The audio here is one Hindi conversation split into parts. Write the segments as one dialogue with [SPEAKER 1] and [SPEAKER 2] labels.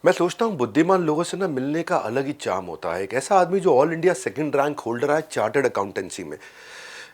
[SPEAKER 1] मैं सोचता हूँ बुद्धिमान लोगों से ना मिलने का अलग ही चार्म होता है। एक ऐसा आदमी जो all India second rank holder है चार्टर्ड अकाउंटेंसी में।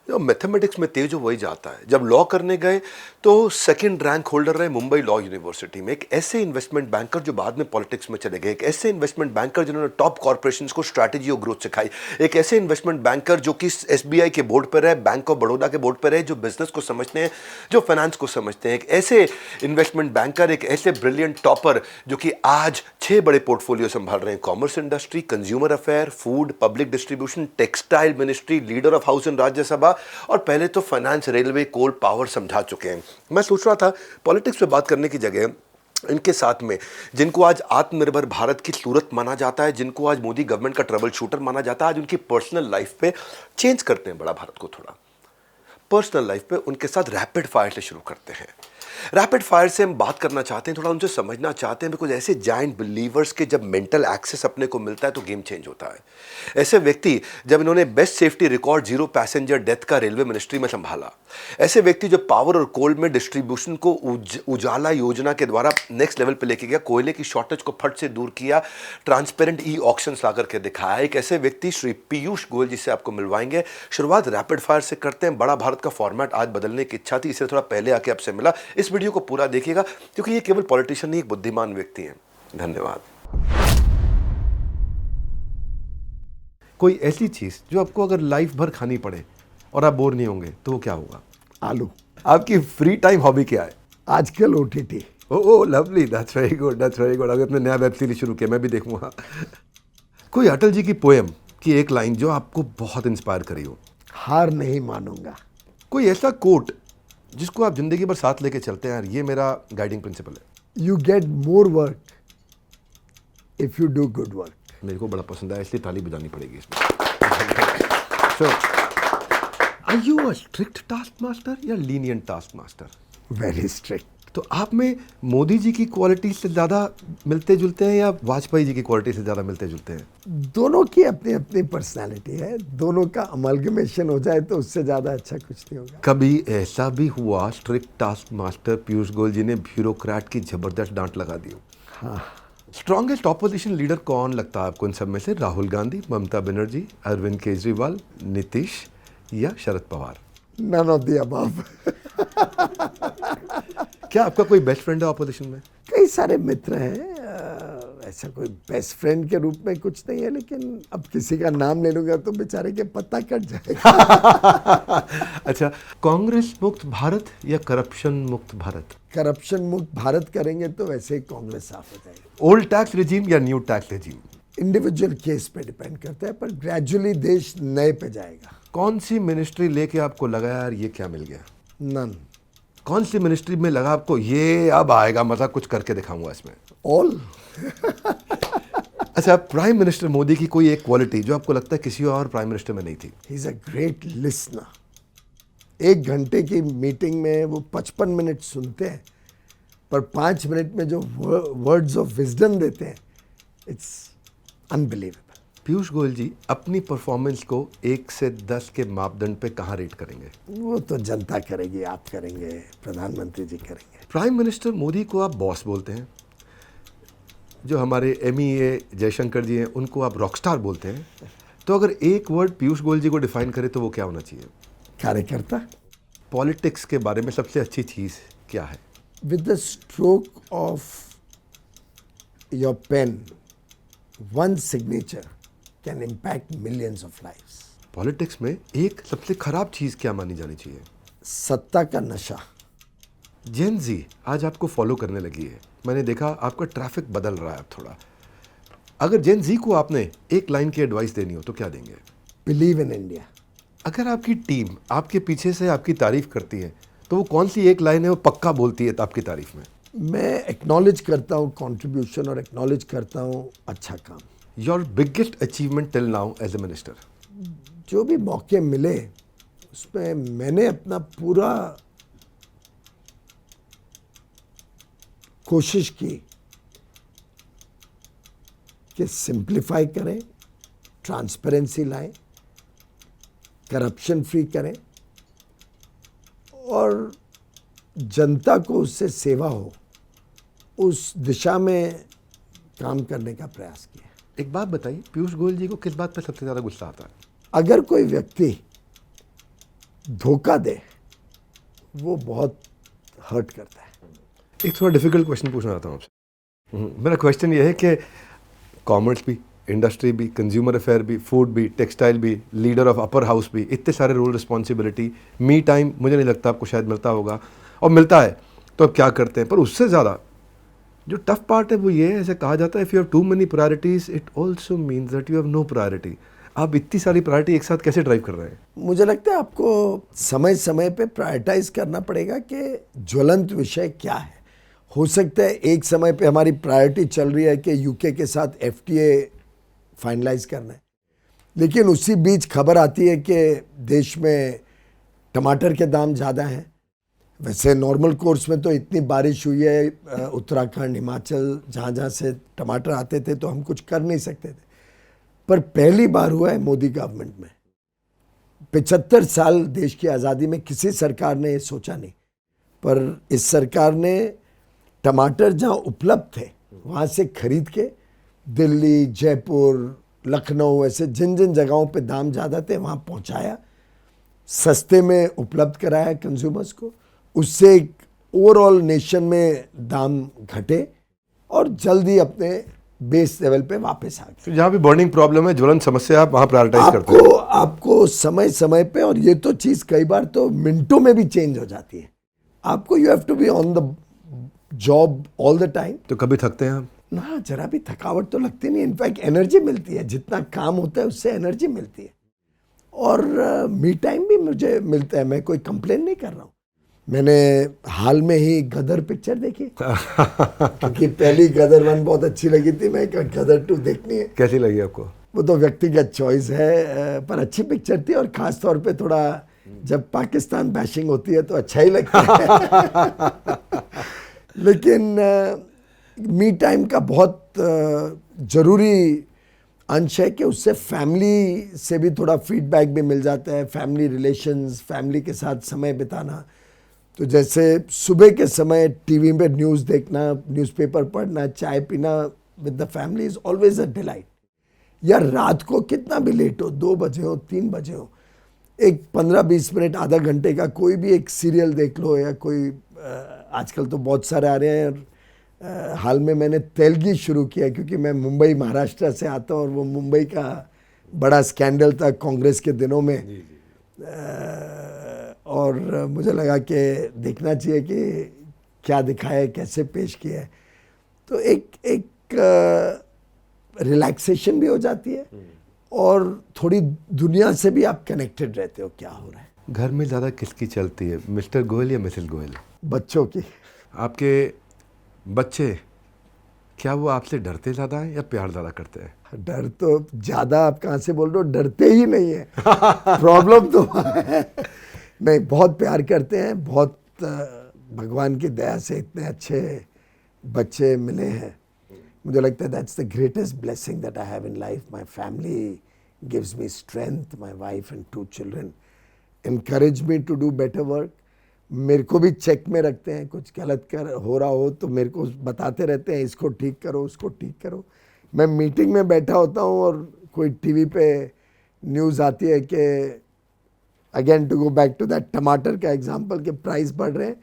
[SPEAKER 1] जो मैथमेटिक्स में तेज हो वही जाता है। जब लॉ करने गए तो सेकंड रैंक होल्डर रहे मुंबई लॉ यूनिवर्सिटी में। एक ऐसे इन्वेस्टमेंट बैंकर जो बाद में पॉलिटिक्स में चले गए, एक ऐसे इन्वेस्टमेंट बैंकर जिन्होंने टॉप कॉर्पोरेशंस को स्ट्रैटेजी और ग्रोथ सिखाई, एक ऐसे इन्वेस्टमेंट बैंकर जो कि एसबीआई के बोर्ड पर है, बैंक ऑफ बड़ौदा के बोर्ड पर है, जो बिजनेस को समझते हैं, जो फाइनेंस को समझते हैं। एक ऐसे इन्वेस्टमेंट बैंकर, एक ऐसे ब्रिलियंट टॉपर जो कि आज 6 बड़े पोर्टफोलियो संभाल रहे हैं। Commerce industry, consumer affair, food, public distribution, textile ministry, leader of house in Rajya Sabha और पहले तो फाइनेंस, रेलवे, कोल, पावर समझा चुके हैं। मैं सोच रहा था पॉलिटिक्स पे बात करने की जगह इनके साथ में जिनको आज आत्मनिर्भर भारत की सूरत माना जाता है, जिनको आज मोदी गवर्नमेंट का ट्रबल शूटर माना जाता है, आज उनकी पर्सनल लाइफ पे चेंज करते हैं बड़ा भारत को। थोड़ा पर्सनल लाइफ पे उनके साथ रैपिड फायर से शुरू करते हैं। रैपिड फायर से हम बात करना चाहते हैं, थोड़ा उनसे समझना चाहते हैं, बिकॉज ऐसे जायंट बिलीवर्स के जब मेंटल एक्सेस अपने को मिलता है तो गेम चेंज होता है। ऐसे व्यक्ति जब इन्होंने best safety record 0 passenger death का रेलवे मिनिस्ट्री में संभाला, ऐसे व्यक्ति जो पावर और कोल में डिस्ट्रीब्यूशन को उजाला योजना के द्वारा नेक्स्ट लेवल पे लेके गया, कोयले की शॉर्टेज को फट से दूर किया, ट्रांसपेरेंट ई ऑक्शन ला करके दिखाया, एक ऐसे व्यक्ति श्री पीयूष गोयल जी से आपको मिलवाएंगे। शुरुआत रैपिड फायर से करते हैं। बड़ा भारत का फॉर्मेट आज बदलने की इच्छा थी, इससे थोड़ा पहले आके आपसे मिला। इस वीडियो को पूरा देखिएगा क्योंकि ये केवल पॉलिटिशियन नहीं, एक बुद्धिमान व्यक्ति हैं। धन्यवाद। कोई ऐसी चीज जो आपको अगर लाइफ भर खानी पड़े और आप बोर नहीं होंगे तो वो क्या होगा?
[SPEAKER 2] आलू।
[SPEAKER 1] आपकी फ्री टाइम हॉबी क्या है?
[SPEAKER 2] आजकल OTT.
[SPEAKER 1] Oh lovely, that's very good, that's very good. अगर आपने नया वेब सीरीज शुरू किया मैं भी देखूंगा। कोई अटल जी की पोएम की एक लाइन जो आपको बहुत इंस्पायर करी हो?
[SPEAKER 2] हार नहीं मानूंगा।
[SPEAKER 1] कोई ऐसा कोट जिसको आप जिंदगी भर साथ लेके चलते हैं, यार ये मेरा गाइडिंग प्रिंसिपल है?
[SPEAKER 2] You get more work if you do good work.
[SPEAKER 1] मेरे को बड़ा पसंद है, इसलिए ताली बजानी पड़ेगी इसमें। So, are you a strict task master या lenient task master?
[SPEAKER 2] Very strict.
[SPEAKER 1] तो आप में मोदी जी की क्वालिटी से ज़्यादा मिलते जुलते हैं या वाजपेयी जी की क्वालिटी से ज़्यादा मिलते जुलते हैं?
[SPEAKER 2] दोनों की अपनी अपनी पर्सनालिटी है, दोनों का अमलगमेशन हो जाए तो उससे ज़्यादा अच्छा कुछ नहीं होगा।
[SPEAKER 1] कभी ऐसा भी हुआ strict task master Piyush Goyal ji ने ब्यूरोक्रेट की जबरदस्त डांट लगा दी?
[SPEAKER 2] हाँ।
[SPEAKER 1] स्ट्रॉन्गेस्ट ऑपोजिशन लीडर कौन लगता है आपको इन सब में से? राहुल गांधी, ममता बनर्जी, अरविंद केजरीवाल, नीतीश या Sharad Pawar?
[SPEAKER 2] None of the above.
[SPEAKER 1] क्या आपका कोई बेस्ट फ्रेंड है ऑपोजिशन में?
[SPEAKER 2] कई सारे मित्र हैं, ऐसा कोई बेस्ट फ्रेंड के रूप में कुछ नहीं है, लेकिन अब किसी का नाम ले लूंगा तो बेचारे के पता कट जाएगा।
[SPEAKER 1] अच्छा, कांग्रेस मुक्त भारत या करप्शन मुक्त भारत?
[SPEAKER 2] करप्शन मुक्त भारत करेंगे तो वैसे ही कांग्रेस साफ हो जाएगी।
[SPEAKER 1] ओल्ड टैक्स रिजीम या new tax regime?
[SPEAKER 2] Individual case पे डिपेंड करता है, पर ग्रेजुअली देश नए पे जाएगा।
[SPEAKER 1] कौन सी मिनिस्ट्री लेके आपको लगा यार ये क्या मिल गया?
[SPEAKER 2] नन।
[SPEAKER 1] कौन सी मिनिस्ट्री में लगा आपको ये अब आएगा मजा, कुछ करके दिखाऊंगा इसमें?
[SPEAKER 2] ऑल।
[SPEAKER 1] अच्छा, प्राइम मिनिस्टर मोदी की कोई एक क्वालिटी जो आपको लगता है किसी और प्राइम मिनिस्टर में नहीं थी?
[SPEAKER 2] He is a great listener. 1 घंटे की मीटिंग में वो 55 मिनट सुनते हैं, पर 5 मिनट में जो वर्ड्स ऑफ विजडम देते हैं, इट्स अनबिलीवेबल।
[SPEAKER 1] पीयूष गोयल जी अपनी परफॉर्मेंस को 1 से 10 के मापदंड पे कहाँ रेट करेंगे?
[SPEAKER 2] वो तो जनता करेगी, आप करेंगे, प्रधानमंत्री जी करेंगे।
[SPEAKER 1] प्राइम मिनिस्टर मोदी को आप बॉस बोलते हैं, जो हमारे MEA जयशंकर जी हैं उनको आप रॉकस्टार बोलते हैं, तो अगर एक वर्ड पीयूष गोयल जी को डिफाइन करे तो वो क्या होना चाहिए?
[SPEAKER 2] कार्यकर्ता।
[SPEAKER 1] पॉलिटिक्स के बारे में सबसे अच्छी चीज़ क्या है?
[SPEAKER 2] With the stroke of your pen, one signature can impact millions of lives.
[SPEAKER 1] Politics में एक सबसे खराब चीज़ क्या मानी जानी चाहिए?
[SPEAKER 2] सत्ता का नशा।
[SPEAKER 1] जेन जी आज आपको फॉलो करने लगी है, मैंने देखा आपका ट्रैफिक बदल रहा है अब थोड़ा। अगर जेन जी को आपने एक लाइन की एडवाइस देनी हो तो क्या देंगे?
[SPEAKER 2] Believe in India.
[SPEAKER 1] अगर आपकी टीम आपके पीछे से आपकी तारीफ करती है तो वो कौन सी एक लाइन है वो पक्का बोलती है आपकी तारीफ में?
[SPEAKER 2] मैं एक्नॉलेज करता हूँ कंट्रीब्यूशन और एक्नॉलेज करता हूँ अच्छा काम।
[SPEAKER 1] Your biggest achievement till now as a minister?
[SPEAKER 2] जो भी मौके मिले उसमें मैंने अपना पूरा कोशिश की कि सिंप्लीफाई करें, ट्रांसपेरेंसी लाएं, करप्शन फ्री करें और जनता को उससे सेवा हो, उस दिशा में काम करने का प्रयास किया।
[SPEAKER 1] एक बात बताइए, पीयूष गोयल जी को किस बात पर सबसे ज़्यादा गुस्सा आता है?
[SPEAKER 2] अगर कोई व्यक्ति धोखा दे वो बहुत हर्ट करता है।
[SPEAKER 1] एक थोड़ा डिफिकल्ट क्वेश्चन पूछना चाहता हूँ आपसे। मेरा क्वेश्चन ये है कि कॉमर्स भी, इंडस्ट्री भी, कंज्यूमर अफेयर भी, फूड भी, टेक्सटाइल भी, लीडर ऑफ अपर हाउस भी, इतने सारे रोल रिस्पॉन्सिबिलिटी, मी टाइम मुझे नहीं लगता आपको शायद मिलता होगा, और मिलता है तो आप क्या करते हैं? पर उससे ज़्यादा जो टफ पार्ट है वो ये है, ऐसे कहा जाता है if you have too many priorities it also means that you have no priority. आप इतनी सारी प्रायोरिटी एक साथ कैसे ड्राइव कर रहे हैं?
[SPEAKER 2] मुझे लगता है आपको समय समय पे प्रायोरिटाइज करना पड़ेगा कि ज्वलंत विषय क्या है। हो सकता है एक समय पे हमारी प्रायोरिटी चल रही है कि यूके के साथ एफटीए फाइनलाइज करना है, लेकिन उसी बीच खबर आती है कि देश में टमाटर के दाम ज़्यादा हैं। वैसे नॉर्मल कोर्स में तो इतनी बारिश हुई है उत्तराखंड, हिमाचल, जहाँ जहाँ से टमाटर आते थे तो हम कुछ कर नहीं सकते थे, पर पहली बार हुआ है मोदी गवर्नमेंट में। 75 साल देश की आज़ादी में किसी सरकार ने ये सोचा नहीं, पर इस सरकार ने टमाटर जहाँ उपलब्ध थे वहाँ से खरीद के दिल्ली, जयपुर, लखनऊ, ऐसे जिन जिन जगहों पे दाम ज़्यादा थे वहाँ पहुँचाया, सस्ते में उपलब्ध कराया कंज्यूमर्स को। उससे ओवरऑल नेशन में दाम घटे और जल्दी अपने बेस लेवल पे वापस आ गए।
[SPEAKER 1] तो जहाँ भी बर्निंग प्रॉब्लम है, ज्वलंत समस्या, आप वहाँ प्रायोरिटाइज करते हैं?
[SPEAKER 2] आपको समय समय पे, और ये तो चीज़ कई बार तो मिनटों में भी चेंज हो जाती है। आपको you have to be on the job all the time.
[SPEAKER 1] तो कभी थकते हैं आप?
[SPEAKER 2] ना, जरा भी थकावट तो लगती नहीं, इनफैक्ट एनर्जी मिलती है। जितना काम होता है उससे एनर्जी मिलती है, और मी टाइम भी मुझे मिलता है। मैं कोई कंप्लेन नहीं कर रहा हूँ। मैंने हाल में ही गदर पिक्चर देखी क्योंकि पहली गदर 1 बहुत अच्छी लगी थी, मैं गदर 2 देखनी है।
[SPEAKER 1] कैसी लगी आपको?
[SPEAKER 2] वो तो व्यक्तिगत चॉइस है, पर अच्छी पिक्चर थी, और ख़ास तौर पे थोड़ा जब पाकिस्तान बैशिंग होती है तो अच्छा ही लगता है। लेकिन मी टाइम का बहुत ज़रूरी अंश है कि उससे फैमिली से भी थोड़ा फीडबैक भी मिल जाता है। फैमिली रिलेशंस, फैमिली के साथ समय बिताना। तो जैसे सुबह के समय टीवी पे न्यूज़ देखना, न्यूज़पेपर पढ़ना, चाय पीना with the family is always a delight. या रात को कितना भी लेट हो, 2 बजे हो, 3 बजे हो, एक 15-20 मिनट, आधा घंटे का कोई भी एक सीरियल देख लो, या कोई आजकल तो बहुत सारे आ रहे हैं। हाल में मैंने तेलगी शुरू किया क्योंकि मैं मुंबई, महाराष्ट्र से आता हूँ, और वो मुंबई का बड़ा स्कैंडल था कांग्रेस के दिनों में। और मुझे लगा कि देखना चाहिए कि क्या दिखाया है, कैसे पेश किया है। तो एक रिलैक्सेशन भी हो जाती है, और थोड़ी दुनिया से भी आप कनेक्टेड रहते हो, क्या हो रहा है।
[SPEAKER 1] घर में ज़्यादा किसकी चलती है, मिस्टर गोयल या मिसेस गोयल?
[SPEAKER 2] बच्चों की।
[SPEAKER 1] आपके बच्चे, क्या वो आपसे डरते ज़्यादा हैं या प्यार ज़्यादा करते हैं?
[SPEAKER 2] डर तो ज़्यादा, आप कहाँ से बोल रहे हो, डरते ही नहीं है। प्रॉब्लम तो है। नहीं, बहुत प्यार करते हैं। बहुत भगवान की दया से इतने अच्छे बच्चे मिले हैं। मुझे लगता है that's the greatest blessing that I have in life. My family gives me strength, my wife and 2 children encourage me to do better work। मेरे को भी चेक में रखते हैं, कुछ गलत हो रहा हो तो मेरे को बताते रहते हैं, इसको ठीक करो, उसको ठीक करो। मैं मीटिंग में बैठा होता हूँ और कोई टीवी पे न्यूज़ आती है कि again to go back to that टमाटर का एग्जांपल, के प्राइस बढ़ रहे हैं,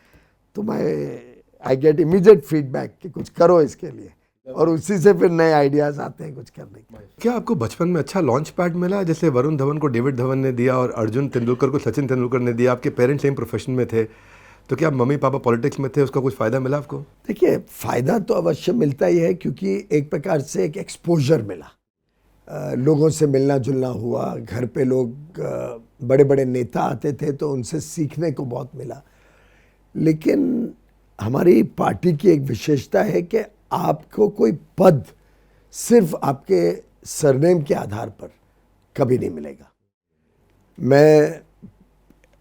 [SPEAKER 2] तो आई गेट इमीडिएट फीडबैक कि कुछ करो इसके लिए, और उसी से फिर नए आइडियाज़ आते हैं कुछ करने के।
[SPEAKER 1] क्या आपको बचपन में अच्छा लॉन्च पैड मिला, जैसे वरुण धवन को डेविड धवन ने दिया और अर्जुन तेंदुलकर को सचिन तेंदुलकर ने दिया? आपके पेरेंट्स सेम प्रोफेशन में थे, तो क्या मम्मी पापा पॉलिटिक्स में थे, उसका कुछ फ़ायदा मिला आपको?
[SPEAKER 2] देखिए, फ़ायदा तो अवश्य मिलता ही है, क्योंकि एक प्रकार से एक एक्सपोजर मिला, लोगों से मिलना जुलना हुआ। घर पे लोग बड़े बड़े नेता आते थे तो उनसे सीखने को बहुत मिला। लेकिन हमारी पार्टी की एक विशेषता है कि आपको कोई पद सिर्फ आपके सरनेम के आधार पर कभी नहीं मिलेगा। मैं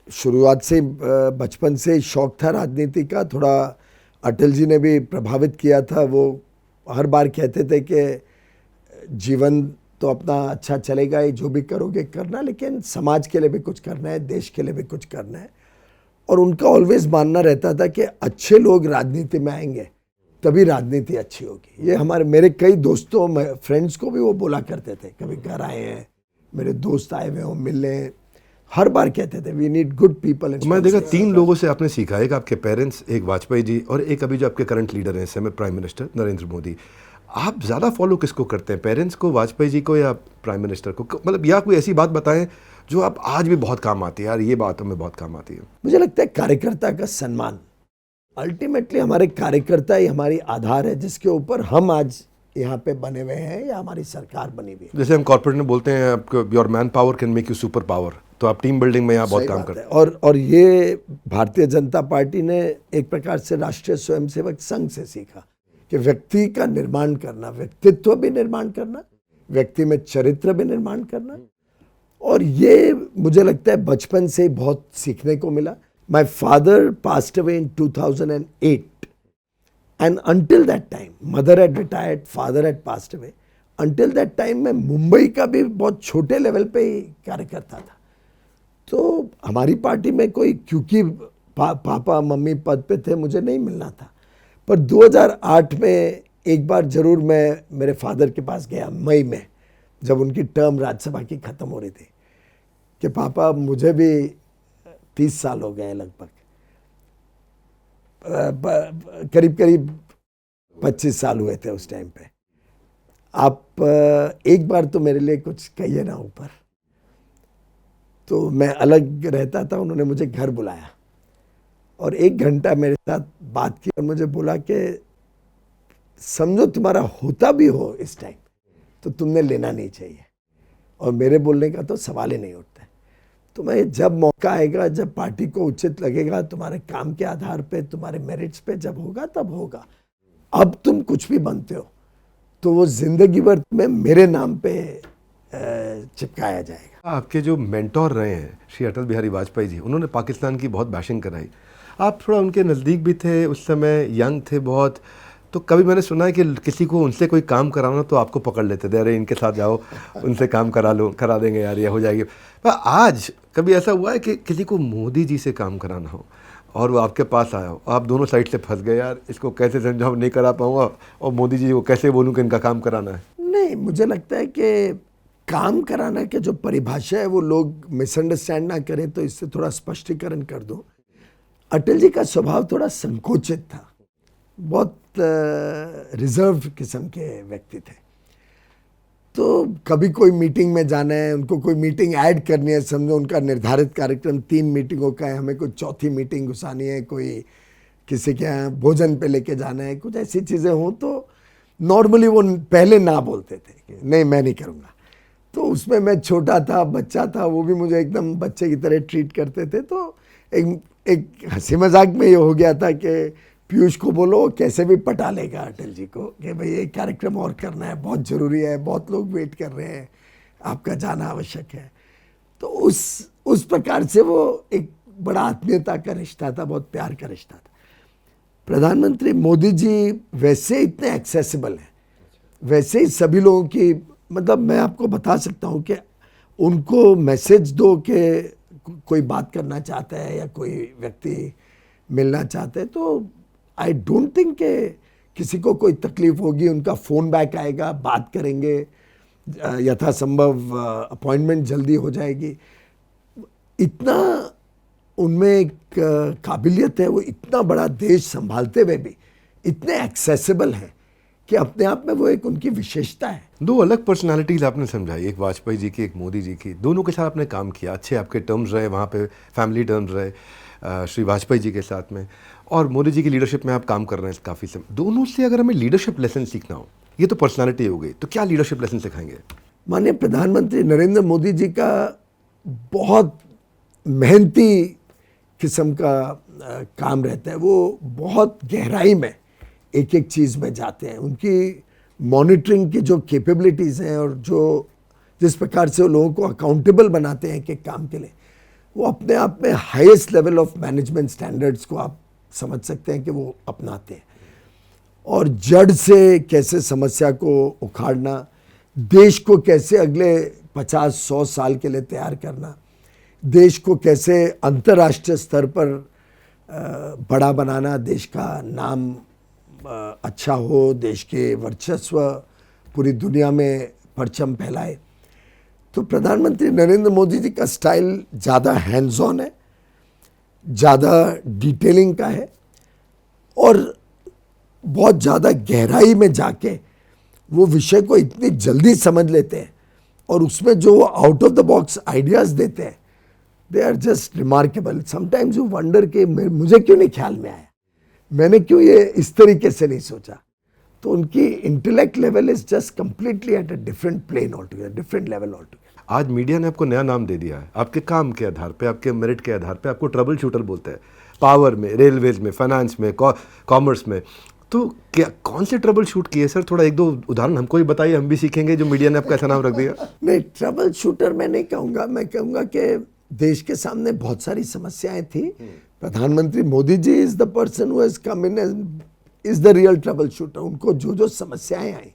[SPEAKER 2] शुरुआत से, बचपन से शौक था राजनीति का, थोड़ा अटल जी ने भी प्रभावित किया था। वो हर बार कहते थे कि जीवन तो अपना अच्छा चलेगा ही, जो भी करोगे करना, लेकिन समाज के लिए भी कुछ करना है, देश के लिए भी कुछ करना है। और उनका ऑलवेज मानना रहता था कि अच्छे लोग राजनीति में आएंगे तभी राजनीति अच्छी होगी। ये हमारे मेरे कई दोस्तों फ्रेंड्स को भी वो बोला करते थे, कभी घर आए हैं मेरे दोस्त आए हुए हो मिलने, हर बार कहते थे वी नीड गुड पीपल।
[SPEAKER 1] मैं देखा 3 लोगों से आपने सीखा, एक आपके पेरेंट्स, एक वाजपेयी जी और एक अभी जो आपके करंट लीडर हैं इस समय प्राइम मिनिस्टर नरेंद्र मोदी। आप ज़्यादा फॉलो किसको करते हैं, पेरेंट्स को, वाजपेयी जी को या प्राइम मिनिस्टर को? मतलब या कोई ऐसी बात बताएं जो आप आज भी बहुत काम आती है, यार ये बात हमें बहुत काम आती है।
[SPEAKER 2] मुझे लगता है कार्यकर्ता का सम्मान, अल्टीमेटली हमारे कार्यकर्ता ही हमारी आधार है जिसके ऊपर हम आज यहाँ पे बने हुए हैं या हमारी सरकार बनी हुई है।
[SPEAKER 1] जैसे हम कॉर्पोरेट में बोलते हैं आपको your man power can make you super power, तो आप टीम बिल्डिंग में यहाँ बहुत काम करते हैं।
[SPEAKER 2] और ये भारतीय जनता पार्टी ने एक प्रकार से राष्ट्रीय स्वयंसेवक संघ से सीखा कि व्यक्ति का निर्माण करना, व्यक्तित्व भी निर्माण करना, व्यक्ति में चरित्र भी निर्माण करना, और ये मुझे लगता है बचपन से ही बहुत सीखने को मिला। My father passed away in 2008 and until that time mother had retired, father had passed away. Until that time मैं मुंबई का भी बहुत छोटे लेवल पे ही कार्य करता था। तो हमारी पार्टी में कोई, क्योंकि पापा मम्मी पद पे थे, मुझे नहीं मिलना था, पर 2008 में एक बार जरूर मैं मेरे फादर के पास गया मई में, जब उनकी टर्म राज्यसभा की ख़त्म हो रही थी, कि पापा मुझे भी 30 साल हो गए लगभग, करीब करीब 25 साल हुए थे उस टाइम पे, आप एक बार तो मेरे लिए कुछ कहिए ना ऊपर। तो मैं अलग रहता था, उन्होंने मुझे घर बुलाया और 1 घंटा मेरे साथ बात की और मुझे बोला कि समझो तुम्हारा होता भी हो इस टाइम तो तुमने लेना नहीं चाहिए, और मेरे बोलने का तो सवाल ही नहीं उठता। तुम्हें जब मौका आएगा, जब पार्टी को उचित लगेगा, तुम्हारे काम के आधार पे, तुम्हारे मेरिट्स पे जब होगा तब होगा। अब तुम कुछ भी बनते हो तो वो जिंदगी भर में मेरे नाम पे चिपकाया जाएगा।
[SPEAKER 1] आपके जो मेंटोर रहे हैं श्री अटल बिहारी वाजपेयी जी, उन्होंने पाकिस्तान की बहुत बैशिंग कराई, आप थोड़ा उनके नज़दीक भी थे उस समय, यंग थे बहुत, तो कभी मैंने सुना है कि किसी को उनसे कोई काम कराना तो आपको पकड़ लेते थे, अरे इनके साथ जाओ उनसे काम करा देंगे यार, ये हो जाएगी। पर आज कभी ऐसा हुआ है कि किसी को मोदी जी से काम कराना हो और वो आपके पास आया हो, आप दोनों साइड से फंस गए, यार इसको कैसे समझाऊं, नहीं करा पाऊंगा, और मोदी जी को कैसे बोलूं कि इनका काम कराना है?
[SPEAKER 2] नहीं, मुझे लगता है कि काम कराना की जो परिभाषा है वो लोग मिसअंडरस्टैंड ना करें, तो इससे थोड़ा स्पष्टीकरण कर दूं। अटल जी का स्वभाव थोड़ा संकोचित था, बहुत रिजर्व किस्म के व्यक्ति थे। तो कभी कोई मीटिंग में जाना है, उनको कोई मीटिंग ऐड करनी है, समझो उनका निर्धारित कार्यक्रम 3 मीटिंगों का है, हमें कोई चौथी मीटिंग घुसानी है, कोई किसी के यहाँ भोजन पे लेके जाना है, कुछ ऐसी चीज़ें हों तो नॉर्मली वो पहले ना बोलते थे कि नहीं मैं नहीं करूँगा। तो उसमें मैं छोटा था, बच्चा था, वो भी मुझे एकदम बच्चे की तरह ट्रीट करते थे। तो एक हंसी मजाक में ये हो गया था कि पीयूष को बोलो कैसे भी पटा लेगा अटल जी को कि भाई ये कार्यक्रम और करना है, बहुत ज़रूरी है, बहुत लोग वेट कर रहे हैं, आपका जाना आवश्यक है। तो उस प्रकार से वो एक बड़ा आत्मीयता का रिश्ता था, बहुत प्यार का रिश्ता था। प्रधानमंत्री मोदी जी वैसे इतने एक्सेसिबल हैं, वैसे ही सभी लोगों की, मतलब मैं आपको बता सकता हूँ कि उनको मैसेज दो कि कोई बात करना चाहता है या कोई व्यक्ति मिलना चाहते हैं, तो आई डोंट थिंक कि किसी को कोई तकलीफ होगी, उनका फ़ोन बैक आएगा, बात करेंगे, यथासंभव अपॉइंटमेंट जल्दी हो जाएगी। इतना उनमें एक काबिलियत है, वो इतना बड़ा देश संभालते हुए भी इतने एक्सेसिबल हैं कि अपने आप में वो एक उनकी विशेषता है।
[SPEAKER 1] 2 अलग पर्सनालिटीज़ आपने समझाई, एक वाजपेयी जी की, एक मोदी जी की, दोनों के साथ आपने काम किया, अच्छे आपके टर्म्स रहे वहाँ पे, फैमिली टर्म्स रहे श्री वाजपेयी जी के साथ में, और मोदी जी की लीडरशिप में आप काम कर रहे हैं काफ़ी समय। दोनों से अगर हमें लीडरशिप लेसन सीखना हो, ये तो पर्सनालिटी हो गई, तो क्या लीडरशिप लेसन सिखाएंगे?
[SPEAKER 2] माननीय प्रधानमंत्री नरेंद्र मोदी जी का बहुत मेहनती किस्म का काम रहता है, वो बहुत गहराई में एक एक चीज़ में जाते हैं। उनकी मॉनिटरिंग की जो कैपेबिलिटीज़ हैं और जो जिस प्रकार से वो लोगों को अकाउंटेबल बनाते हैं कि काम के लिए, वो अपने आप में highest level of management standards को आप समझ सकते हैं कि वो अपनाते हैं। और जड़ से कैसे समस्या को उखाड़ना, देश को कैसे अगले 50-100 साल के लिए तैयार करना, देश को कैसे अंतर्राष्ट्रीय स्तर पर बड़ा बनाना, देश का नाम अच्छा हो, देश के वर्चस्व पूरी दुनिया में परचम फैलाए। तो प्रधानमंत्री नरेंद्र मोदी जी का स्टाइल ज़्यादा हैंड्स ऑन है, ज़्यादा डिटेलिंग का है और बहुत ज़्यादा गहराई में जाके वो विषय को इतनी जल्दी समझ लेते हैं और उसमें जो out of the box ideas देते हैं, they are just remarkable. Sometimes you wonder कि मुझे क्यों नहीं ख्याल में आया, मैंने क्यों ये इस तरीके से नहीं सोचा। तो उनकी intellect level is just completely at a different plane altogether, different level altogether.
[SPEAKER 1] आज मीडिया ने आपको नया नाम दे दिया है, आपके काम के आधार पे, आपके मेरिट के आधार पे आपको ट्रबल शूटर बोलते हैं। पावर में, रेलवेज में, फाइनेंस में, कॉमर्स में। तो क्या कौन से ट्रबल शूट किए सर? थोड़ा एक दो उदाहरण हमको भी बताइए, हम भी सीखेंगे जो मीडिया ने आपका ऐसा नाम रख दिया।
[SPEAKER 2] नहीं, ट्रबल शूटर मैं नहीं कहूँगा, मैं कहूँगा कि देश के सामने बहुत सारी समस्याएं थी। प्रधानमंत्री Modi ji is the person who has come in is the real troubleshooter. उनको जो जो समस्याएं आई,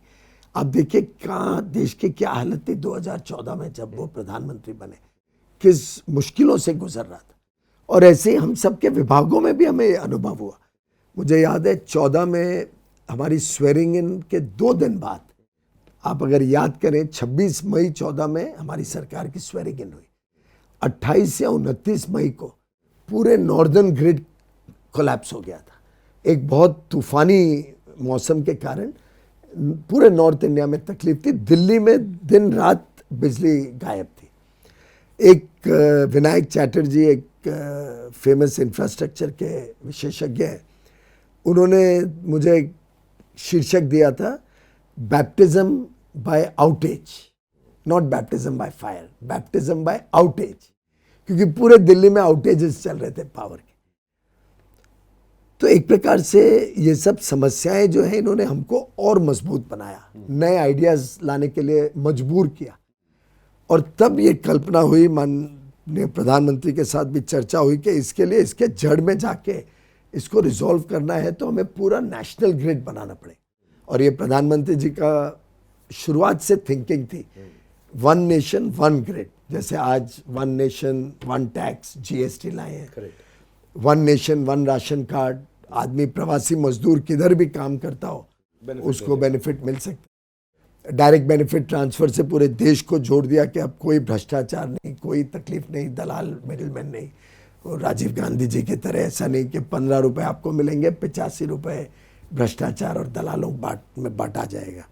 [SPEAKER 2] आप देखिए कहाँ देश की क्या हालत थी 2014 में जब वो प्रधानमंत्री बने, किस मुश्किलों से गुजर रहा था। और ऐसे ही हम सबके विभागों में भी हमें अनुभव हुआ। मुझे याद है 14 में हमारी स्वेरिंग इन के 2 दिन बाद, आप अगर याद करें 26 मई 14 में हमारी सरकार की स्वेरिंग इन हुई। 28 या 29 मई को पूरे नॉर्दर्न ग्रिड कोलैप्स हो गया था। एक बहुत तूफानी मौसम के कारण पूरे नॉर्थ इंडिया में तकलीफ थी। दिल्ली में दिन रात बिजली गायब थी। एक विनायक चैटर्जी, एक फेमस इंफ्रास्ट्रक्चर के विशेषज्ञ हैं, उन्होंने मुझे शीर्षक दिया था baptism by outage, not baptism by fire, baptism by outage, क्योंकि पूरे दिल्ली में आउटेजेस चल रहे थे पावर के। तो एक प्रकार से ये सब समस्याएं जो है, इन्होंने हमको और मजबूत बनाया, नए आइडियाज लाने के लिए मजबूर किया। और तब ये कल्पना हुई, माननीय प्रधानमंत्री के साथ भी चर्चा हुई कि इसके लिए इसके जड़ में जाके इसको रिजॉल्व करना है तो हमें पूरा नेशनल ग्रिड बनाना पड़े। और ये प्रधानमंत्री जी का शुरुआत से थिंकिंग थी, वन नेशन वन ग्रिड। जैसे आज one nation one tax, GST लाए हैं, one nation one ration card, आदमी प्रवासी मजदूर किधर भी काम करता हो उसको बेनिफिट मिल सकता। डायरेक्ट बेनिफिट ट्रांसफर से पूरे देश को जोड़ दिया कि अब कोई भ्रष्टाचार नहीं, कोई तकलीफ नहीं, दलाल मिडिलमैन नहीं। और राजीव गांधी जी की तरह ऐसा नहीं कि 15 रुपए आपको मिलेंगे, 85 रुपए भ्रष्टाचार और दलालों में बांटा जाएगा।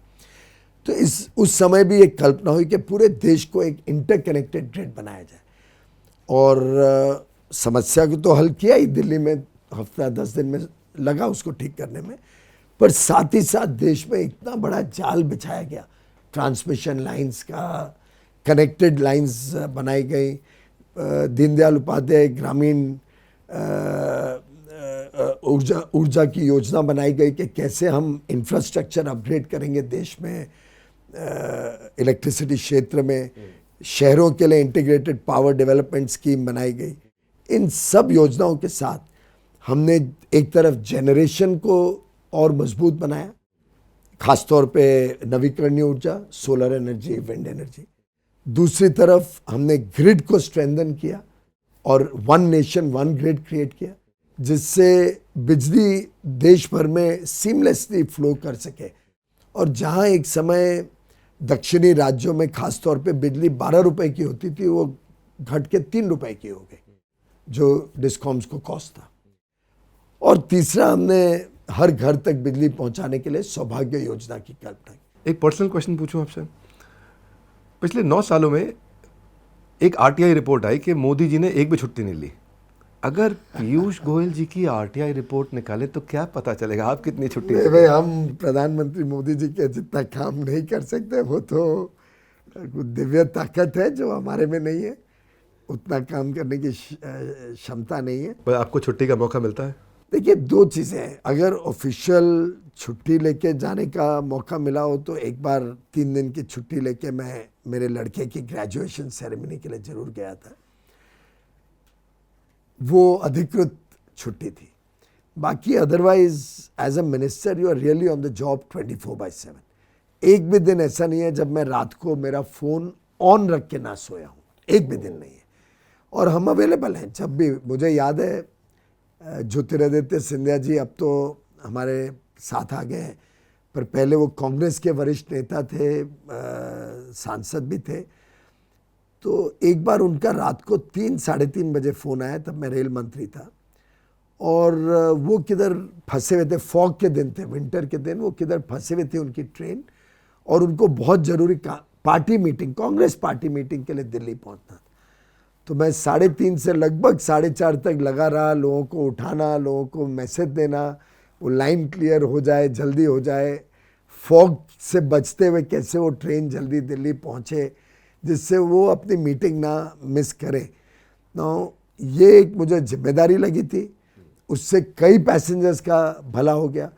[SPEAKER 2] तो उस समय भी एक कल्पना हुई कि पूरे देश को एक इंटरकनेक्टेड ग्रिड बनाया जाए। और समस्या को तो हल किया ही, दिल्ली में हफ्ता 10 दिन में लगा उसको ठीक करने में, पर साथ ही साथ देश में इतना बड़ा जाल बिछाया गया, ट्रांसमिशन लाइंस का, कनेक्टेड लाइंस बनाई गई, दीनदयाल उपाध्याय ग्रामीण ऊर्जा की योजना बनाई गई कि कैसे हम इंफ्रास्ट्रक्चर अपग्रेड करेंगे देश में, इलेक्ट्रिसिटी क्षेत्र में, शहरों के लिए इंटीग्रेटेड पावर डेवलपमेंट स्कीम बनाई गई। इन सब योजनाओं के साथ हमने एक तरफ जनरेशन को और मजबूत बनाया, खासतौर पे नवीकरणीय ऊर्जा, सोलर एनर्जी, विंड एनर्जी। दूसरी तरफ हमने ग्रिड को स्ट्रेंथन किया और one nation one grid create किया, जिससे बिजली देश भर में सीमलेसली फ्लो कर सके। और जहां एक समय दक्षिणी राज्यों में खासतौर पे बिजली 12 रुपए की होती थी, वो घट के 3 रुपए की हो गई, जो डिस्कॉम्स को कॉस्ट था। और तीसरा, हमने हर घर तक बिजली पहुंचाने के लिए सौभाग्य योजना की कल्पना की।
[SPEAKER 1] एक पर्सनल क्वेश्चन पूछूं आपसे। पिछले 9 सालों में एक आरटीआई रिपोर्ट आई कि मोदी जी ने एक भी छुट्टी नहीं ली। अगर पीयूष गोयल जी की आरटीआई रिपोर्ट निकाले तो क्या पता चलेगा आप कितनी छुट्टी?
[SPEAKER 2] भाई, हम प्रधानमंत्री मोदी जी के जितना काम नहीं कर सकते, वो तो दिव्य ताकत है जो हमारे में नहीं है, उतना काम करने की क्षमता नहीं है।
[SPEAKER 1] पर आपको छुट्टी का मौका मिलता है?
[SPEAKER 2] देखिए, 2 चीज़ें हैं। अगर ऑफिशियल छुट्टी लेके जाने का मौका मिला हो तो एक बार 3 दिन की छुट्टी लेके मैं मेरे लड़के की ग्रेजुएशन सेरेमनी के लिए जरूर गया था, वो अधिकृत छुट्टी थी। बाकी otherwise as a minister you are really on the job 24/7। एक भी दिन ऐसा नहीं है जब मैं रात को मेरा फ़ोन ऑन रख के ना सोया हूँ, एक भी दिन नहीं है। और हम अवेलेबल हैं जब भी। मुझे याद है ज्योतिरादित्य सिंधिया जी अब तो हमारे साथ आ गए हैं, पर पहले वो कांग्रेस के वरिष्ठ नेता थे, सांसद भी थे। तो एक बार उनका रात को 3-3:30 बजे फ़ोन आया, तब मैं रेल मंत्री था, और वो किधर फंसे हुए थे, फॉग के दिन थे, विंटर के दिन, वो किधर फंसे हुए थे उनकी ट्रेन, और उनको बहुत ज़रूरी party meeting, Congress party meeting के लिए दिल्ली पहुंचना था। तो मैं 3:30 से लगभग 4:30 तक लगा रहा, लोगों को उठाना, लोगों को मैसेज देना, वो लाइन क्लियर हो जाए, जल्दी हो जाए, फॉग से बचते हुए कैसे वो ट्रेन जल्दी दिल्ली पहुंचे जिससे वो अपनी मीटिंग ना मिस करे। ना ये एक मुझे जिम्मेदारी लगी थी, उससे कई पैसेंजर्स का भला हो गया।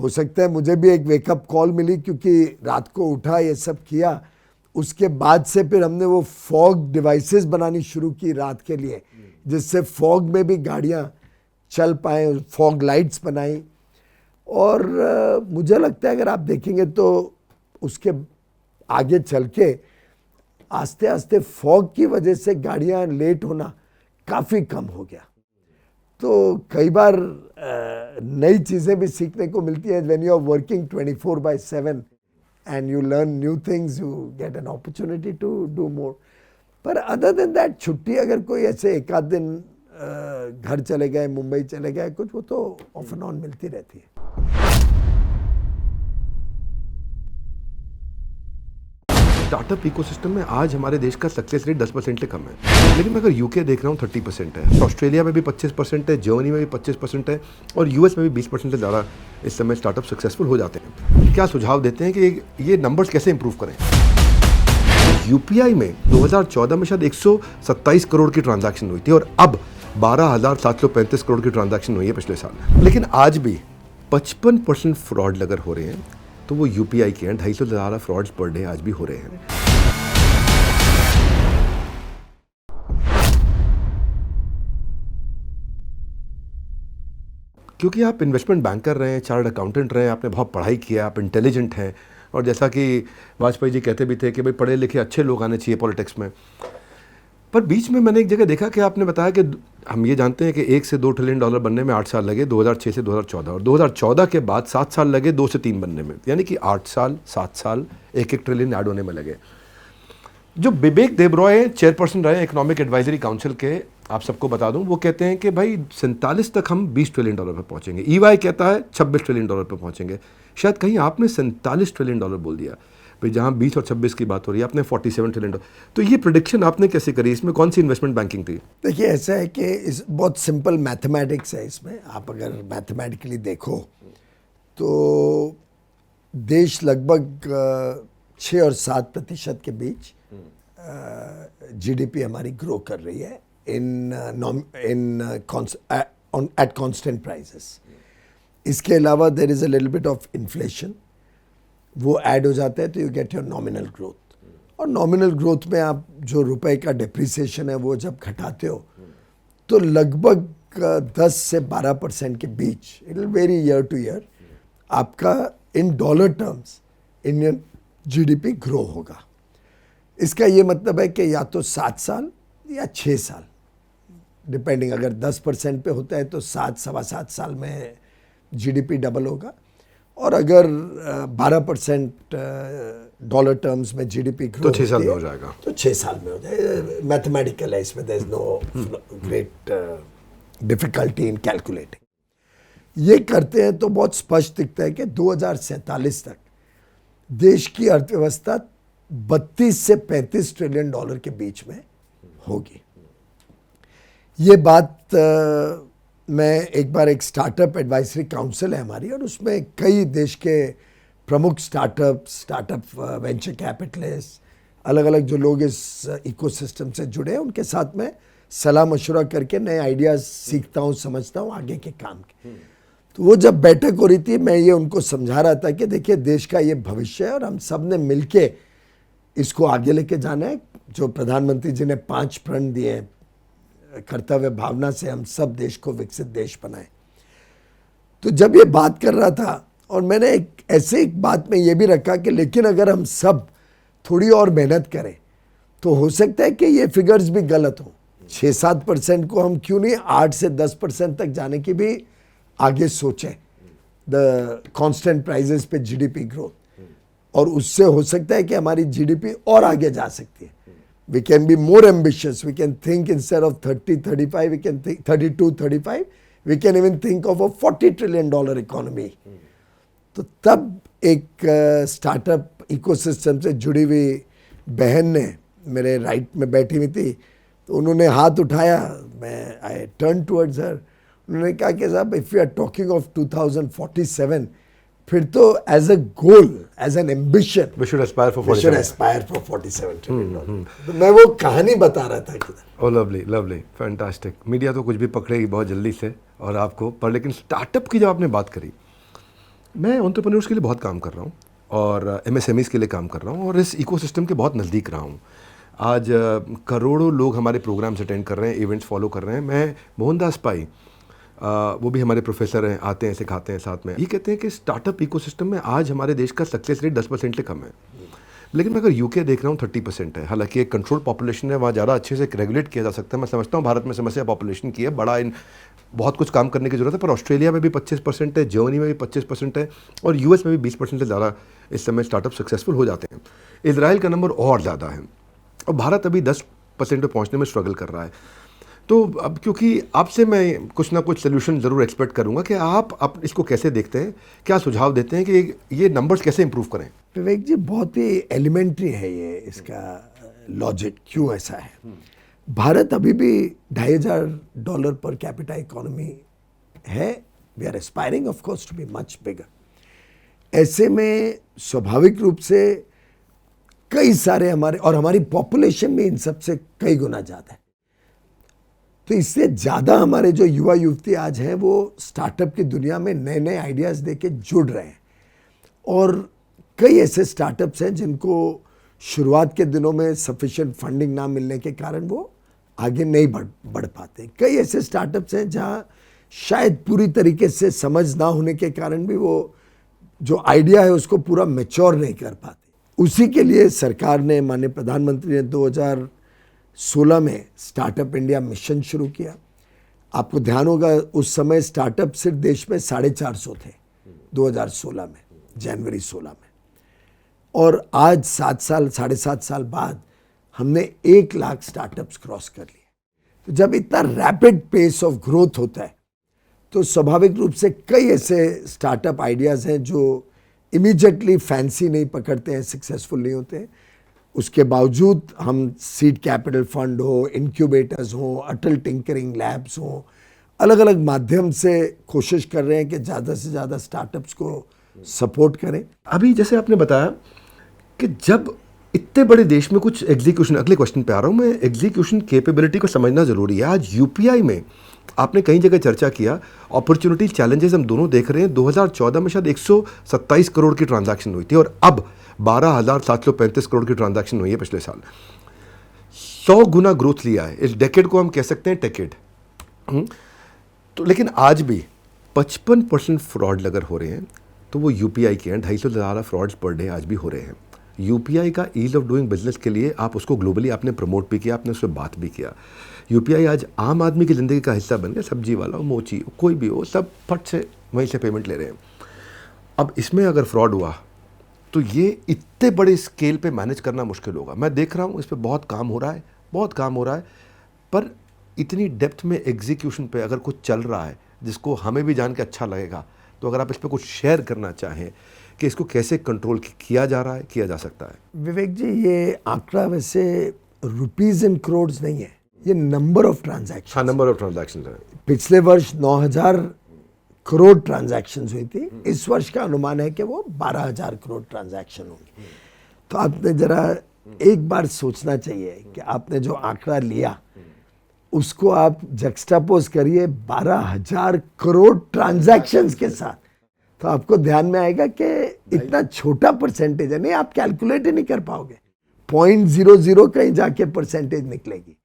[SPEAKER 2] हो सकता है मुझे भी एक वेकअप कॉल मिली, क्योंकि रात को उठा, ये सब किया, उसके बाद से फिर हमने वो फॉग डिवाइसेस बनानी शुरू की रात के लिए, जिससे फॉग में भी गाड़ियां चल पाएँ, फॉग लाइट्स बनाई। और मुझे लगता है अगर आप देखेंगे तो उसके आगे चल के आस्ते आस्ते फॉग की वजह से गाड़ियां लेट होना काफ़ी कम हो गया। तो कई बार नई चीज़ें भी सीखने को मिलती हैं। When you are working 24/7 and you learn new things, you get an opportunity to do more. पर अदर देन दैट, छुट्टी अगर कोई ऐसे एक आध दिन घर चले गए, मुंबई चले गए कुछ, वो तो ऑफ एंड ऑन मिलती रहती है।
[SPEAKER 1] स्टार्टअप इकोसिस्टम में आज हमारे देश का सक्सेस रेट 10% से कम है, लेकिन मैं अगर यूके देख रहा हूँ 30% है, ऑस्ट्रेलिया में भी 25% है, जर्मनी में भी 25% है, और यूएस में भी 20% से ज़्यादा इस समय स्टार्टअप सक्सेसफुल हो जाते हैं। क्या सुझाव देते हैं कि ये नंबर्स कैसे इंप्रूव करें? यूपीआई में 2014 में शायद 127 करोड़ की ट्रांजैक्शन हुई थी, और अब 12,735 करोड़ की ट्रांजैक्शन हुई है पिछले साल। लेकिन आज भी 55% फ्रॉड अगर हो रहे हैं तो वो यूपीआई के हैं। 250 से ज़्यादा फ्रॉड्स पर डे आज भी हो रहे हैं। क्योंकि आप इन्वेस्टमेंट बैंकर रहे हैं, चार्टर्ड अकाउंटेंट रहे हैं, आपने बहुत पढ़ाई किया, आप इंटेलिजेंट हैं, और जैसा कि वाजपेयी जी कहते भी थे कि भाई पढ़े लिखे अच्छे लोग आने चाहिए पॉलिटिक्स में। पर बीच में मैंने एक जगह देखा कि आपने बताया कि हम ये जानते हैं कि $1 से $2 ट्रिलियन बनने में 8 साल लगे, 2006 से 2014, और 2014 के बाद 7 साल लगे 2 से 3 बनने में, यानी कि 8 साल 7 साल 1-1 ट्रिलियन ऐड होने में लगे। जो बिबेक देबरॉय चेयरपर्सन रहे इकोनॉमिक एडवाइजरी काउंसिल के, आप सबको बता दूं, वो कहते हैं कि भाई 47 तक हम $20 ट्रिलियन पर पहुंचेंगे। ईवाई कहता है $26 ट्रिलियन पर पहुंचेंगे। शायद कहीं आपने $47 ट्रिलियन बोल दिया भाई, जहां 20 और 26 की बात हो रही है, आपने $47 ट्रिलियन। तो ये प्रेडिक्शन आपने कैसे करी? इसमें कौन सी इन्वेस्टमेंट बैंकिंग थी?
[SPEAKER 2] देखिए, ऐसा है कि इस बहुत सिंपल मैथमेटिक्स है इसमें। आप अगर मैथमेटिकली देखो तो देश लगभग 6 और 7% के बीच जीडीपी हमारी ग्रो कर रही है एट कांस्टेंट प्राइसेस। इसके अलावा there is a little bit of inflation, वो ऐड हो जाता है, तो you get your nominal growth. और नॉमिनल ग्रोथ में आप जो रुपए का डिप्रिसिएशन है वो जब घटाते हो तो लगभग 10 से 12% के बीच, it will vary year to year, आपका in dollar terms Indian GDP grow होगा। इसका ये मतलब है कि या तो 7 साल या 6 साल, डिपेंडिंग, अगर 10% पे होता है तो 7-7.25 साल में जीडीपी डबल होगा, और अगर 12% डॉलर टर्म्स में जीडीपी ग्रो
[SPEAKER 1] तो 6 साल में हो जाएगा,
[SPEAKER 2] तो 6 साल में हो जाएगा। मैथमेटिकल है, इसमें there is no great difficulty in calculating. ये करते हैं तो बहुत स्पष्ट दिखता है कि 2047 तक देश की अर्थव्यवस्था 32 से 35 ट्रिलियन डॉलर के बीच में होगी। ये बात मैं एक बार, एक स्टार्टअप एडवाइजरी काउंसिल है हमारी, और उसमें कई देश के प्रमुख स्टार्टअप वेंचर कैपिटलिस्ट, अलग अलग जो लोग इस इकोसिस्टम से जुड़े हैं, उनके साथ में सलाह मशवरा करके नए आइडियाज़ सीखता हूँ, समझता हूँ आगे के काम के। तो वो जब बैठक हो रही थी, मैं ये उनको समझा रहा था कि देखिए, देश का ये भविष्य है और हम सब ने मिलके इसको आगे लेके जाना है। जो प्रधानमंत्री जी ने 5 प्रण दिए हैं, कर्तव्य भावना से हम सब देश को विकसित देश बनाएं। तो जब ये बात कर रहा था, और मैंने एक बात में ये भी रखा कि लेकिन अगर हम सब थोड़ी और मेहनत करें तो हो सकता है कि ये फिगर्स भी गलत हो। 6-7% को हम क्यों नहीं 8 से 10% तक जाने की भी आगे सोचें। द कांस्टेंट प्राइजेस पे जीडीपी ग्रोथ, और उससे हो सकता है कि हमारी जीडीपी और आगे जा सकती है. We can be more ambitious. We can think instead of 30, 35, we can think 32, 35. We can even think of a $40 trillion economy. तो तब एक स्टार्टअप इकोसिस्टम से जुड़ी हुई बहन ने मेरे राइट में बैठी हुई थी, तो उन्होंने हाथ उठाया. मैं आई टर्न टुवर्ड्स हर. उन्होंने कहा कि साहब, if you are talking of 2047, फिर तो as a goal, as an ambition,
[SPEAKER 1] we should aspire for
[SPEAKER 2] we should aspire for $47 trillion. तो मैं वो कहानी बता रहा था कि
[SPEAKER 1] oh lovely lovely fantastic. Media तो कुछ भी पकड़ेगी बहुत जल्दी से और आपको, पर लेकिन स्टार्टअप की जब आपने बात करी, मैं एंटरप्रेन्योर्स के लिए बहुत काम कर रहा हूँ और एमएसएमईज के लिए काम कर रहा हूँ और इस इकोसिस्टम के बहुत नज़दीक रहा हूँ. आज करोड़ों लोग हमारे प्रोग्राम्स अटेंड कर रहे हैं, इवेंट्स फॉलो कर रहे हैं. मैं मोहनदास पाई, वो भी हमारे प्रोफेसर हैं, आते हैं, सिखाते हैं साथ में. ये कहते हैं कि स्टार्टअप इकोसिस्टम में आज हमारे देश का सक्सेस रेट 10% से कम है. लेकिन मैं अगर यूके देख रहा हूँ 30% है. हालांकि एक कंट्रोल पॉपुलेशन है, वहाँ ज़्यादा अच्छे से रेगुलेट किया जा सकता है. मैं समझता हूँ भारत में समस्या पॉपुलेशन की है, बड़ा इन बहुत कुछ काम करने की ज़रूरत है. पर ऑस्ट्रेलिया में भी 25% है, जर्मनी में भी 25% है और यूएस में भी 20% से ज़्यादा इस समय स्टार्टअप सक्सेसफुल हो जाते हैं. इजराइल का नंबर और ज़्यादा है और भारत अभी 10% पे पहुँचने में स्ट्रगल कर रहा है. तो अब क्योंकि आपसे मैं कुछ ना कुछ सोल्यूशन ज़रूर एक्सपेक्ट करूंगा कि आप इसको कैसे देखते हैं, क्या सुझाव देते हैं कि ये नंबर्स कैसे इंप्रूव करें.
[SPEAKER 2] विवेक जी, बहुत ही एलिमेंट्री है ये, इसका लॉजिक क्यों ऐसा है. भारत अभी भी $2,500 पर कैपिटा इकोनॉमी है. We are aspiring of course to be much bigger. ऐसे में स्वाभाविक रूप से कई सारे हमारी पॉपुलेशन भी इन सबसे कई गुना ज़्यादा है. तो इससे ज़्यादा हमारे जो युवा युवती आज हैं वो स्टार्टअप की दुनिया में नए नए आइडियाज़ देके जुड़ रहे हैं. और कई ऐसे स्टार्टअप्स हैं जिनको शुरुआत के दिनों में सफिशिएंट फंडिंग ना मिलने के कारण वो आगे नहीं बढ़ पाते. कई ऐसे स्टार्टअप्स हैं जहां शायद पूरी तरीके से समझ ना होने के कारण भी वो जो आइडिया है उसको पूरा मैच्योर नहीं कर पाते. उसी के लिए सरकार ने, माननीय प्रधानमंत्री ने 2016 में स्टार्टअप इंडिया मिशन शुरू किया. आपको ध्यान होगा उस समय स्टार्टअप सिर्फ देश में 450 थे 2016 में, जनवरी 16 में. और आज 7.5 साल बाद हमने 1 लाख स्टार्टअप्स क्रॉस कर लिए. तो जब इतना रैपिड पेस ऑफ ग्रोथ होता है तो स्वाभाविक रूप से कई ऐसे स्टार्टअप आइडियाज़ हैं जो इमीडिएटली फैंसी नहीं पकड़ते हैं, सक्सेसफुल नहीं होते हैं. उसके बावजूद हम सीड कैपिटल फंड हो, इनक्यूबेटर्स हो, अटल टिंकरिंग लैब्स हो, अलग अलग माध्यम से कोशिश कर रहे हैं कि ज़्यादा से ज़्यादा स्टार्टअप्स को सपोर्ट करें.
[SPEAKER 1] अभी जैसे आपने बताया कि जब इतने बड़े देश में कुछ एग्जीक्यूशन, अगले क्वेश्चन पे आ रहा हूँ मैं, एग्जीक्यूशन कैपेबिलिटी को समझना ज़रूरी है. आज यूपीआई में आपने कई जगह चर्चा किया, अपॉर्चुनिटी चैलेंजेस हम दोनों देख रहे हैं. 2014 में शायद 127 करोड़ की ट्रांजैक्शन हुई थी और अब 12,735 करोड़ की ट्रांजैक्शन हुई है पिछले साल. 100 गुना ग्रोथ लिया है. इस डेकेड को हम कह सकते हैं टेकेड. तो लेकिन आज भी 55% फ्रॉड अगर हो रहे हैं तो वो यूपीआई के हैं. 250 से ज़्यादा फ्रॉड्स पर डे आज भी हो रहे हैं. यूपीआई का ईज ऑफ डूइंग बिजनेस के लिए आप उसको ग्लोबली आपने प्रमोट भी किया, आपने उस पर बात भी किया. यूपीआई आज आम आदमी की ज़िंदगी का हिस्सा बन गया. सब्जी वाला हो, मोची हो, कोई भी हो, सब फट से वहीं से पेमेंट ले रहे हैं. अब इसमें अगर फ्रॉड हुआ तो ये इतने बड़े स्केल पे मैनेज करना मुश्किल होगा. मैं देख रहा हूँ इस पर बहुत काम हो रहा है, बहुत काम हो रहा है. पर इतनी डेप्थ में एग्जीक्यूशन पे अगर कुछ चल रहा है जिसको हमें भी जान के अच्छा लगेगा, तो अगर आप इस पर कुछ शेयर करना चाहें कि इसको कैसे कंट्रोल किया जा रहा है, किया जा सकता है.
[SPEAKER 2] विवेक जी, ये आंकड़ा वैसे रुपीज इन करोड़ नहीं है, ये नंबर ऑफ ट्रांजैक्शन.
[SPEAKER 1] हाँ, नंबर ऑफ ट्रांजैक्शन है.
[SPEAKER 2] पिछले वर्ष 9,000 करोड़ ट्रांजैक्शंस हुई थी. इस वर्ष का अनुमान है कि वो 12,000 करोड़ ट्रांजैक्शन होंगी. तो आपने जरा एक बार सोचना चाहिए कि आपने जो आंकड़ा लिया उसको आप जक्सटापोज करिए 12,000 करोड़ ट्रांजैक्शंस के साथ, तो आपको ध्यान में आएगा कि इतना छोटा परसेंटेज है. नहीं, आप कैलकुलेट ही नहीं कर पाओगे. 0.00 कहीं जाके परसेंटेज निकलेगी.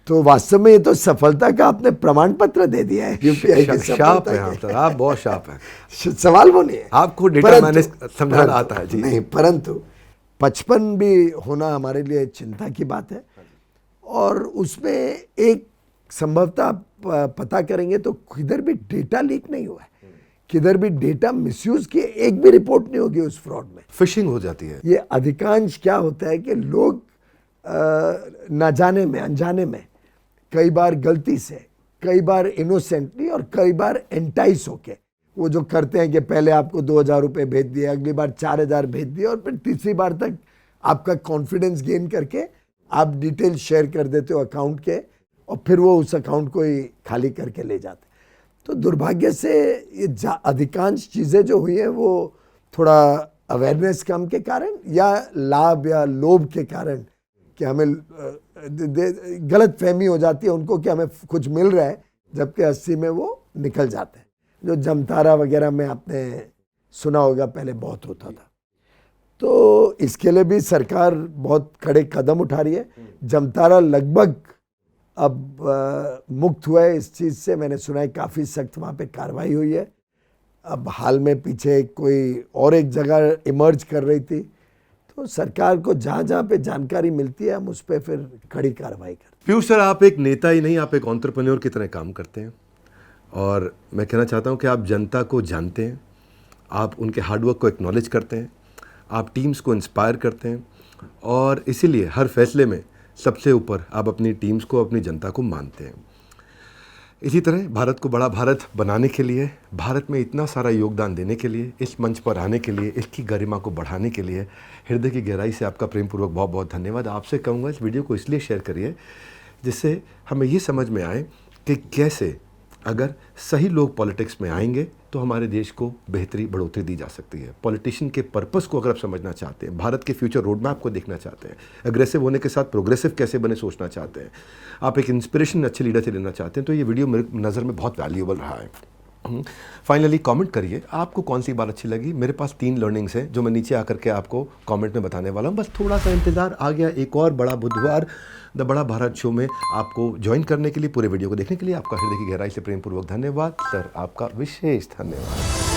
[SPEAKER 2] तो वास्तव में ये तो सफलता का आपने प्रमाण पत्र दे दिया है. यूपीआई की
[SPEAKER 1] शार्प है आप, बहुत शार्प है.
[SPEAKER 2] सवाल वो नहीं है,
[SPEAKER 1] आपको डेटा मैनेज समझाना आता है जी.
[SPEAKER 2] नहीं, परंतु 55 भी होना हमारे लिए चिंता की बात है. और उसमें एक संभवतः पता करेंगे तो किधर भी डेटा लीक नहीं हुआ है. किधर भी डेटा मिसयूज की एक भी रिपोर्ट नहीं होगी उस फ्रॉड में।
[SPEAKER 1] फिशिंग हो जाती है।
[SPEAKER 2] ये अधिकांश क्या होता है कि लोग ना जाने में, अनजाने में, कई बार गलती से, कई बार इनोसेंटली और कई बार एंटाइस होके वो जो करते हैं कि पहले आपको 2,000 रुपये भेज दिए, अगली बार 4,000 भेज दिए और फिर तीसरी बार तक आपका कॉन्फिडेंस गेन करके आप डिटेल शेयर कर देते हो अकाउंट के और फिर वो उस अकाउंट को ही खाली करके ले जाते। तो दुर्भाग्य से ये अधिकांश चीज़ें जो हुई हैं वो थोड़ा अवेयरनेस कम के कारण या लाभ या लोभ के कारण कि हमें गलत फहमी हो जाती है उनको कि हमें कुछ मिल रहा है, जबकि 80 में वो निकल जाते हैं। जो जमतारा वगैरह में आपने सुना होगा पहले बहुत होता था। तो इसके लिए भी सरकार बहुत कड़े कदम उठा रही है। जमतारा लगभग अब मुक्त हुआ है इस चीज़ से, मैंने सुना है काफ़ी सख्त वहाँ पे कार्रवाई हुई है। अब हाल में पीछे कोई और एक जगह इमर्ज कर रही थी, तो सरकार को जहाँ जहाँ पे जानकारी मिलती है हम उस पर फिर कड़ी कार्रवाई करते हैं।
[SPEAKER 1] पीयूष सर, आप एक नेता ही नहीं, आप एक एंटरप्रेन्योर की तरह काम करते हैं और मैं कहना चाहता हूँ कि आप जनता को जानते हैं, आप उनके हार्डवर्क को एक्नॉलेज करते हैं, आप टीम्स को इंस्पायर करते हैं और इसीलिए हर फैसले में सबसे ऊपर आप अपनी टीम्स को, अपनी जनता को मानते हैं। इसी तरह भारत को बड़ा भारत बनाने के लिए, भारत में इतना सारा योगदान देने के लिए, इस मंच पर आने के लिए, इसकी गरिमा को बढ़ाने के लिए हृदय की गहराई से आपका प्रेमपूर्वक बहुत बहुत धन्यवाद। आपसे कहूँगा इस वीडियो को इसलिए शेयर करिए जिससे हमें ये समझ में आए कि कैसे अगर सही लोग पॉलिटिक्स में आएंगे तो हमारे देश को बेहतरी बढ़ोतरी दी जा सकती है। पॉलिटिशियन के पर्पस को अगर आप समझना चाहते हैं, भारत के फ्यूचर रोड मैप को देखना चाहते हैं, एग्रेसिव होने के साथ प्रोग्रेसिव कैसे बने सोचना चाहते हैं, आप एक इंस्पिरेशन अच्छे लीडर से लेना चाहते हैं, तो ये वीडियो मेरे नज़र में बहुत वैल्यूएबल रहा है। फाइनली कमेंट करिए आपको कौन सी बात अच्छी लगी। मेरे पास 3 लर्निंग्स हैं जो मैं नीचे आकर के आपको कमेंट में बताने वाला हूँ। बस थोड़ा सा इंतजार, आ गया एक और बड़ा बुधवार द बड़ा भारत शो में आपको ज्वाइन करने के लिए, पूरे वीडियो को देखने के लिए आपका हृदय की गहराई से प्रेमपूर्वक धन्यवाद। सर, आपका विशेष धन्यवाद।